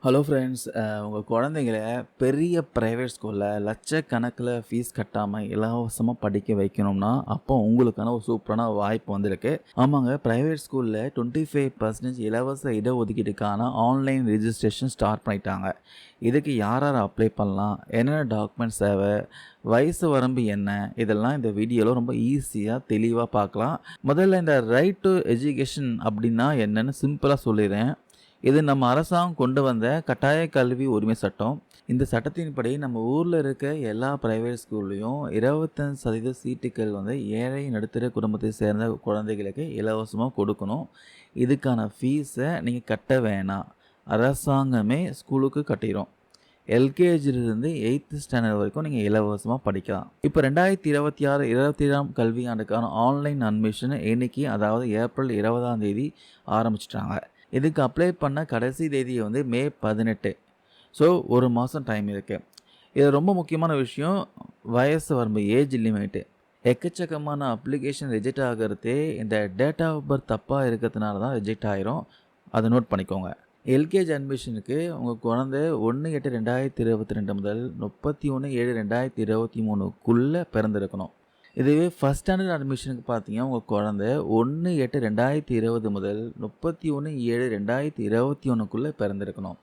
Hello friends, உங்கள் குழந்தைங்கள பெரிய ப்ரைவேட் ஸ்கூலில் லட்சக்கணக்கில் ஃபீஸ் கட்டாமல் இலவசமாக படிக்க வைக்கணும்னா அப்போ உங்களுக்கான ஒரு சூப்பரான வாய்ப்பு வந்திருக்கு. ஆமாங்க, ப்ரைவேட் ஸ்கூலில் 25% இலவச இடஒதுக்கீட்டுக்கான ஆன்லைன் ரிஜிஸ்ட்ரேஷன் ஸ்டார்ட் பண்ணிட்டாங்க. இதுக்கு யார் யார் அப்ளை பண்ணலாம், என்னென்ன டாக்குமெண்ட்ஸ் தேவை, வயசு வரம்பு என்ன, இதெல்லாம் இந்த வீடியோவில் ரொம்ப ஈஸியாக தெளிவாக பார்க்கலாம். முதல்ல இந்த ரைட் டு எஜுகேஷன் அப்படின்னா என்னன்னு சிம்பிளாக சொல்லிடுறேன். இது நம்ம அரசாங்கம் கொண்டு வந்த கட்டாய கல்வி உரிமை சட்டம். இந்த சட்டத்தின்படி நம்ம ஊரில் இருக்க எல்லா பிரைவேட் ஸ்கூல்லையும் 25% சீட்டுகள் ஏழை நடுத்தர குடும்பத்தை சேர்ந்த குழந்தைகளுக்கு இலவசமாக கொடுக்கணும். இதுக்கான ஃபீஸை நீங்கள் கட்ட வேணாம், அரசாங்கமே ஸ்கூலுக்கு கட்டிடும். எல்கேஜிலிருந்து 8th ஸ்டாண்டர்ட் வரைக்கும் நீங்கள் இலவசமாக படிக்கலாம். இப்போ 2026-27 கல்வியாண்டுக்கான ஆன்லைன் அட்மிஷன் இன்னைக்கு, அதாவது ஏப்ரல் 20 ஆரம்பிச்சிட்டாங்க. இதுக்கு அப்ளை பண்ண கடைசி தேதி மே 18. ஸோ ஒரு மாதம் டைம் இருக்குது. இது ரொம்ப முக்கியமான விஷயம், வயசு வரம்பு, ஏஜ் லிமிட்டு. எக்கச்சக்கமான அப்ளிகேஷன் ரிஜெக்ட் ஆகிறதே இந்த டேட் ஆஃப் பர்த் தப்பாக இருக்கிறதுனால தான் ரிஜெக்ட் ஆகிரும். அதை நோட் பண்ணிக்கோங்க. எல்கேஜி அட்மிஷனுக்கு உங்கள் குழந்தை 1/8/2022 முதல் 31/7/2023க்குள்ளே பிறந்திருக்கணும். இதுவே ஃபஸ்ட் ஸ்டாண்டர்ட் அட்மிஷனுக்கு பார்த்தீங்கன்னா உங்கள் குழந்தை 1/8/2020 முதல் 31/7/2021க்குள்ளே பிறந்திருக்கணும்.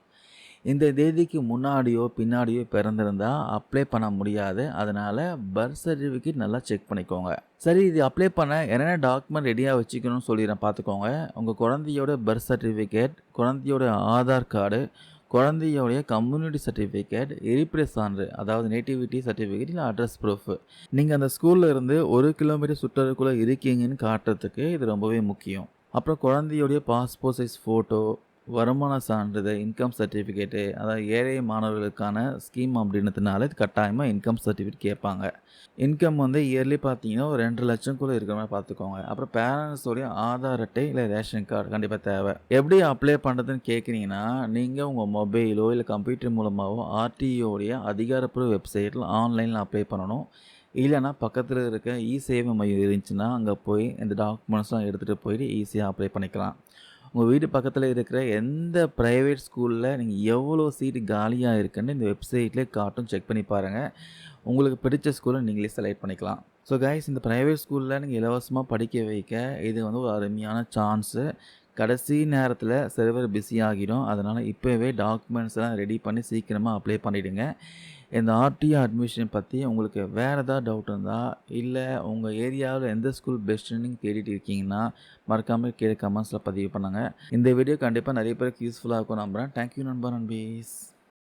இந்த தேதிக்கு முன்னாடியோ பின்னாடியோ பிறந்திருந்தால் அப்ளை பண்ண முடியாது. அதனால் பர்த் சர்டிஃபிகேட் நல்லா செக் பண்ணிக்கோங்க. சரி, இது அப்ளை பண்ண என்னென்ன டாக்குமெண்ட் ரெடியாக வச்சுக்கணும்னு சொல்லிடுறேன், பார்த்துக்கோங்க. உங்கள் குழந்தையோட பர்த் சர்டிஃபிகேட், குழந்தையோட ஆதார் கார்டு, குழந்தையோடைய கம்யூனிட்டி சர்டிஃபிகேட், இருப்பிட சான்று, அதாவது நேட்டிவிட்டி சர்டிஃபிகேட் இல்லை அட்ரஸ் ப்ரூஃப். நீங்கள் அந்த ஸ்கூலில் இருந்து 1 கிலோமீட்டர் சுற்றறதுக்குள்ளே இருக்கீங்கன்னு காட்டுறதுக்கு இது ரொம்பவே முக்கியம். அப்புறம் குழந்தையோடைய பாஸ்போர்ட் சைஸ் ஃபோட்டோ, வருமான சான்றிதழ், இன்கம் சர்டிஃபிகேட்டு, அதாவது ஏழை மாணவர்களுக்கான ஸ்கீம் அப்படின்றதுனால இது கட்டாயமாக இன்கம் சர்டிஃபிகேட் கேட்பாங்க. இன்கம் இயர்லி பார்த்தீங்கன்னா ஒரு 2 லட்சம்குள்ளே இருக்கிற மாதிரி பார்த்துக்கோங்க. அப்புறம் பேரண்ட்ஸோடைய ஆதார் அட்டை இல்லை ரேஷன் கார்டு கண்டிப்பாக தேவை. எப்படி அப்ளை பண்ணுறதுன்னு கேட்குறீங்கன்னா, நீங்கள் உங்கள் மொபைலோ இல்லை கம்ப்யூட்டர் மூலமாகவோ ஆர்டிஓடைய அதிகாரப்பூர்வ வெப்சைட்டில் ஆன்லைனில் அப்ளை பண்ணணும். இல்லைனா பக்கத்தில் இருக்க சேவை மையம் இருந்துச்சுன்னா அங்கே போய் இந்த டாக்குமெண்ட்ஸ்லாம் எடுத்துகிட்டு போயிட்டு ஈஸியாக அப்ளை பண்ணிக்கலாம். உங்கள் வீட்டு பக்கத்தில் இருக்கிற எந்த ப்ரைவேட் ஸ்கூலில் நீங்கள் எவ்வளோ சீட்டு காலியாக இருக்குன்னு இந்த வெப்சைட்லேயே காட்டும், செக் பண்ணி பாருங்கள். உங்களுக்கு பிடிச்ச ஸ்கூலை நீங்களே செலக்ட் பண்ணிக்கலாம். ஸோ கைஸ், இந்த ப்ரைவேட் ஸ்கூலில் நீங்கள் இலவசமாக படிக்க வைக்க இது ஒரு அருமையான சான்ஸு. கடைசி நேரத்தில் சர்வர் பிஸி ஆகிடும். அதனால் இப்போவே டாக்குமெண்ட்ஸ்லாம் ரெடி பண்ணி சீக்கிரமாக அப்ளை பண்ணிவிடுங்க. இந்த ஆர்டிஓ அட்மிஷன் பற்றி உங்களுக்கு வேறு ஏதாவது டவுட் இருந்தால், இல்லை உங்கள் ஏரியாவில் எந்த ஸ்கூல் பெஸ்ட்டுன்னு தேடிட்டு இருக்கீங்கன்னா மறக்காமல் கீழே கமெண்ட்ஸில் பதிவு பண்ணுங்கள். இந்த வீடியோ கண்டிப்பாக நிறைய பேருக்கு யூஸ்ஃபுல்லாக இருக்கும் நம்புகிறேன். தேங்க்யூ நண்பர் அண்ட் பீஸ்.